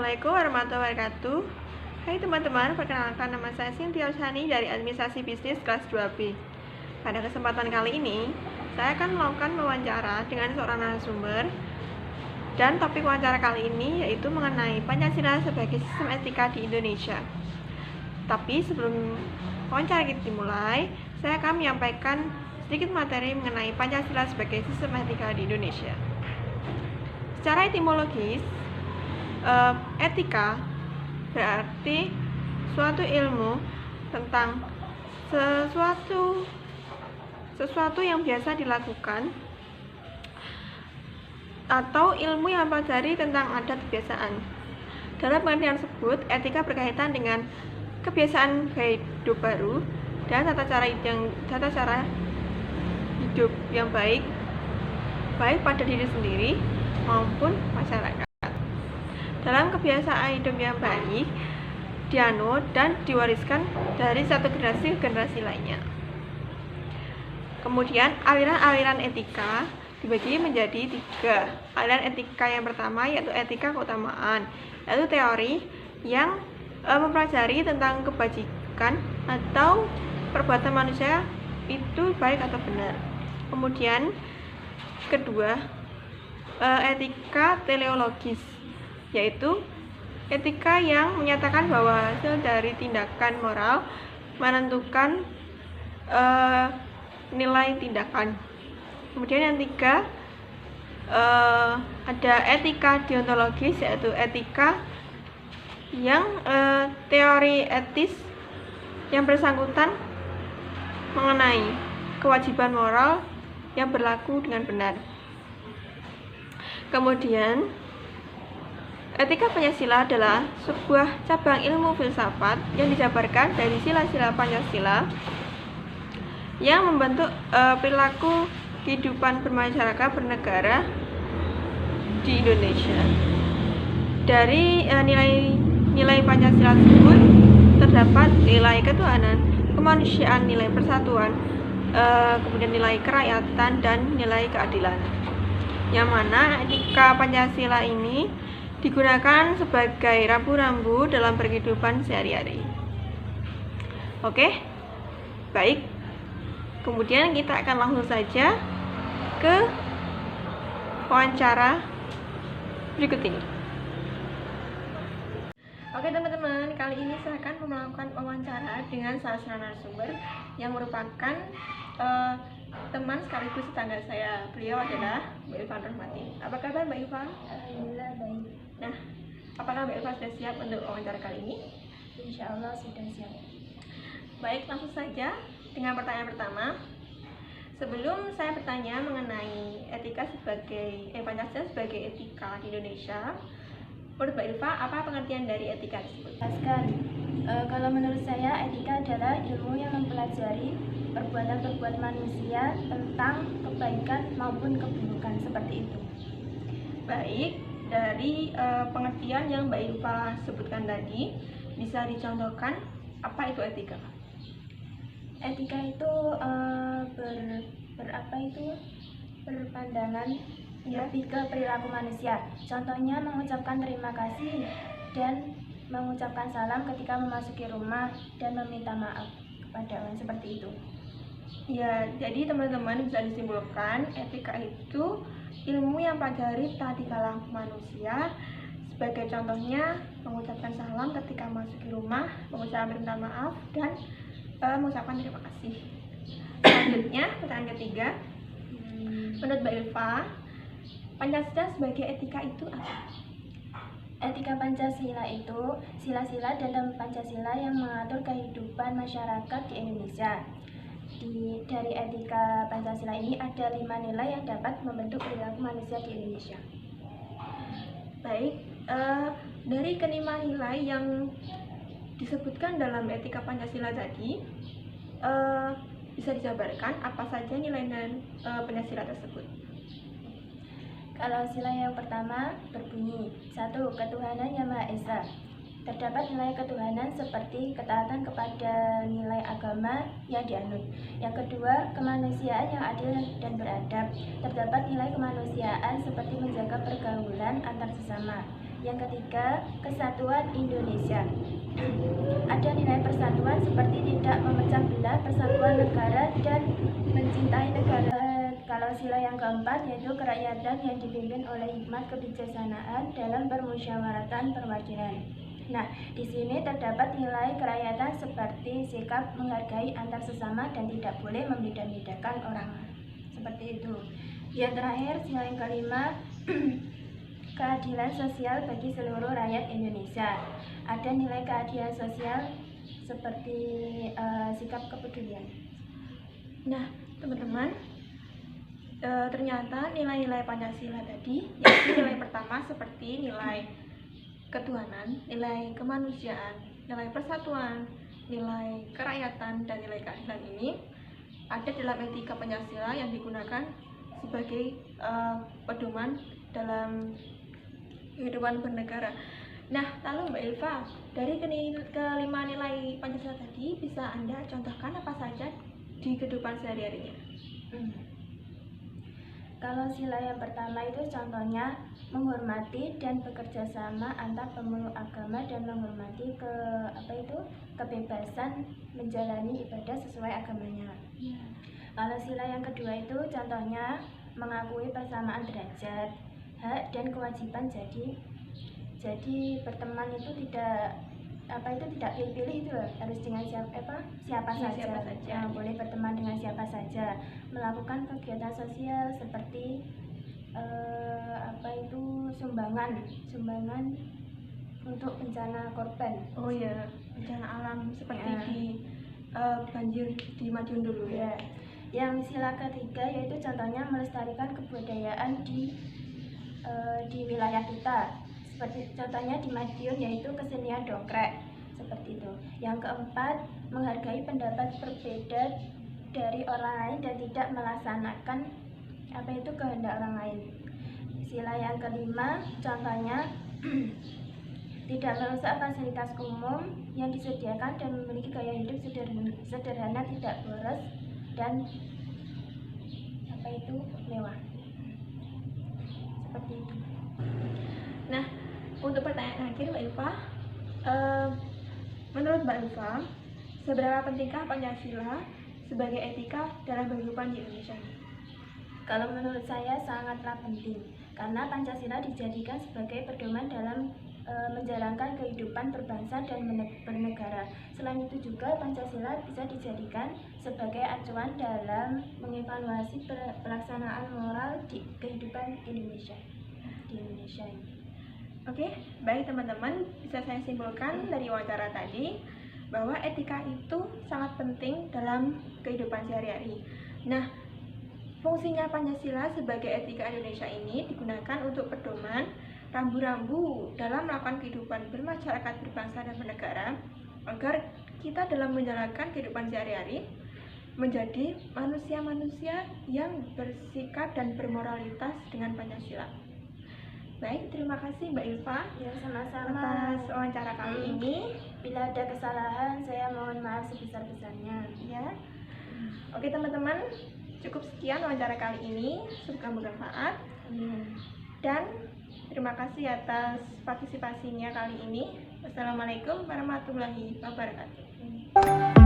Assalamualaikum warahmatullahi wabarakatuh. Hai teman-teman, perkenalkan nama saya Cynthia Shani dari Administrasi Bisnis kelas 2B. Pada kesempatan kali ini, saya akan melakukan wawancara dengan seorang narasumber. Dan topik wawancara kali ini yaitu mengenai Pancasila sebagai sistem etika di Indonesia. Tapi sebelum wawancara kita dimulai, saya akan menyampaikan sedikit materi mengenai Pancasila sebagai sistem etika di Indonesia. Secara etimologis, etika berarti suatu ilmu tentang sesuatu yang biasa dilakukan atau ilmu yang mempelajari tentang adat kebiasaan. Dalam pengertian tersebut, etika berkaitan dengan kebiasaan gaya hidup baru dan tata cara hidup yang baik pada diri sendiri maupun masyarakat. Dalam kebiasaan hidup yang baik dianut dan diwariskan dari satu generasi ke generasi lainnya. Kemudian aliran-aliran etika dibagi menjadi 3. Aliran etika yang pertama yaitu etika keutamaan, yaitu teori yang mempelajari tentang kebajikan atau perbuatan manusia itu baik atau benar. Kemudian kedua, etika teleologis, yaitu etika yang menyatakan bahwa hasil dari tindakan moral menentukan nilai tindakan. Kemudian yang 3, ada etika deontologis, yaitu etika yang teori etis yang bersangkutan mengenai kewajiban moral yang berlaku dengan benar. Kemudian etika Pancasila adalah sebuah cabang ilmu filsafat yang dijabarkan dari sila-sila Pancasila yang membentuk perilaku kehidupan bermasyarakat bernegara di Indonesia. Dari nilai Pancasila tersebut terdapat nilai ketuhanan, kemanusiaan, nilai persatuan, kemudian nilai kerakyatan dan nilai keadilan. Yang mana etika Pancasila ini digunakan sebagai rambu-rambu dalam kehidupan sehari-hari. Oke, baik. Kemudian kita akan langsung saja ke wawancara berikut ini. Oke teman-teman, kali ini saya akan melakukan wawancara dengan salah seorang narasumber yang merupakan teman sekaligus tetangga saya. Beliau adalah Mbak Ilva Rahmati. Apa kabar Mbak Ilva? Alhamdulillah baik. Nah, apakah Mbak Ilva sudah siap untuk wawancara kali ini? Insya Allah sudah siap. Baik, langsung saja dengan pertanyaan pertama. Sebelum saya bertanya mengenai etika sebagai Pancasila sebagai etika di Indonesia, menurut Mbak Ilva, apa pengertian dari etika tersebut? Kalau menurut saya, etika adalah ilmu yang mempelajari perbuatan-perbuatan manusia tentang kebaikan maupun keburukan, seperti itu. Baik, dari pengertian yang Mbak Ilva sebutkan tadi, bisa dicontohkan apa itu etika? Etika itu berpandangan lebih ke perilaku manusia. Contohnya mengucapkan terima kasih dan mengucapkan salam ketika memasuki rumah dan meminta maaf kepada orang, seperti itu. Ya, jadi teman-teman bisa disimpulkan etika itu ilmu yang pelajari tadi kala manusia. Sebagai contohnya mengucapkan salam ketika memasuki rumah, mengucapkan minta maaf dan mengucapkan terima kasih. Selanjutnya, pertanyaan ketiga. Menurut Mbak Ilva, Pancasila sebagai etika itu apa? Etika Pancasila itu sila-sila dalam Pancasila yang mengatur kehidupan masyarakat di Indonesia. Dari etika Pancasila ini ada 5 nilai yang dapat membentuk perilaku manusia di Indonesia. Baik, dari kelima nilai yang disebutkan dalam etika Pancasila tadi, bisa dijabarkan apa saja nilai dan Pancasila tersebut? Kalau sila yang pertama berbunyi 1. Ketuhanan Yang Maha Esa. Terdapat nilai ketuhanan seperti ketaatan kepada nilai agama yang dianut. Yang kedua, kemanusiaan yang adil dan beradab. Terdapat nilai kemanusiaan seperti menjaga pergaulan antar sesama. Yang ketiga, kesatuan Indonesia. Ada nilai persatuan seperti tidak memecah belah, persatuan negara, dan mencintai negara. Kalau sila yang keempat yaitu kerakyatan yang dipimpin oleh hikmat kebijaksanaan dalam permusyawaratan perwakilan. Nah, di sini terdapat nilai kerakyatan seperti sikap menghargai antar sesama dan tidak boleh membeda-bedakan orang. Seperti itu. Yang terakhir, sila yang kelima, keadilan sosial bagi seluruh rakyat Indonesia. Ada nilai keadilan sosial seperti sikap kepedulian. Nah, teman-teman, ternyata nilai-nilai Pancasila tadi, yaitu nilai pertama seperti nilai ketuhanan, nilai kemanusiaan, nilai persatuan, nilai kerakyatan, dan nilai keadilan ini ada dalam etika Pancasila yang digunakan sebagai pedoman dalam kehidupan bernegara. Nah, lalu Mbak Ilva, dari kelima nilai Pancasila tadi bisa Anda contohkan apa saja di kehidupan sehari-harinya? Kalau sila yang pertama itu contohnya menghormati dan bekerja sama antar pemeluk agama dan menghormati kebebasan menjalani ibadah sesuai agamanya. Kalau sila yang kedua itu contohnya mengakui persamaan derajat, hak dan kewajiban. Jadi berteman itu tidak pilih-pilih itu harus dengan siapa saja. Boleh berteman dengan siapa saja, melakukan kegiatan sosial seperti sumbangan untuk bencana korban. Oh ya, bencana alam seperti di banjir di Madiun dulu ya. Yang sila ketiga yaitu contohnya melestarikan kebudayaan di wilayah kita. Seperti contohnya di Madiun yaitu kesenian dongkrek, seperti itu. Yang keempat, menghargai pendapat berbeda dari orang lain dan tidak melaksanakan kehendak orang lain. Sila yang kelima, contohnya tidak merusak fasilitas umum yang disediakan dan memiliki gaya hidup sederhana, tidak boros dan mewah. Seperti itu. Nah, untuk pertanyaan akhir Mbak Ilva, menurut Mbak Ilva, seberapa pentingkah Pancasila sebagai etika dalam kehidupan di Indonesia? Kalau menurut saya sangatlah penting, karena Pancasila dijadikan sebagai pedoman dalam menjalankan kehidupan berbangsa dan bernegara. Selain itu juga Pancasila bisa dijadikan sebagai acuan dalam mengevaluasi pelaksanaan moral di kehidupan Indonesia ini. Oke, baik teman-teman, bisa saya simpulkan dari wawancara tadi bahwa etika itu sangat penting dalam kehidupan sehari-hari. Nah, fungsinya Pancasila sebagai etika Indonesia ini digunakan untuk pedoman rambu-rambu dalam melakukan kehidupan bermasyarakat, berbangsa, dan bernegara, agar kita dalam menjalankan kehidupan sehari-hari menjadi manusia-manusia yang bersikap dan bermoralitas dengan Pancasila. Baik, terima kasih Mbak Ilva sama-sama atas wawancara kali ini. Bila ada kesalahan, saya mohon maaf sebesar-besarnya. Ya. Oke teman-teman, cukup sekian wawancara kali ini. Semoga bermanfaat. Dan terima kasih atas partisipasinya kali ini. Wassalamualaikum warahmatullahi wabarakatuh.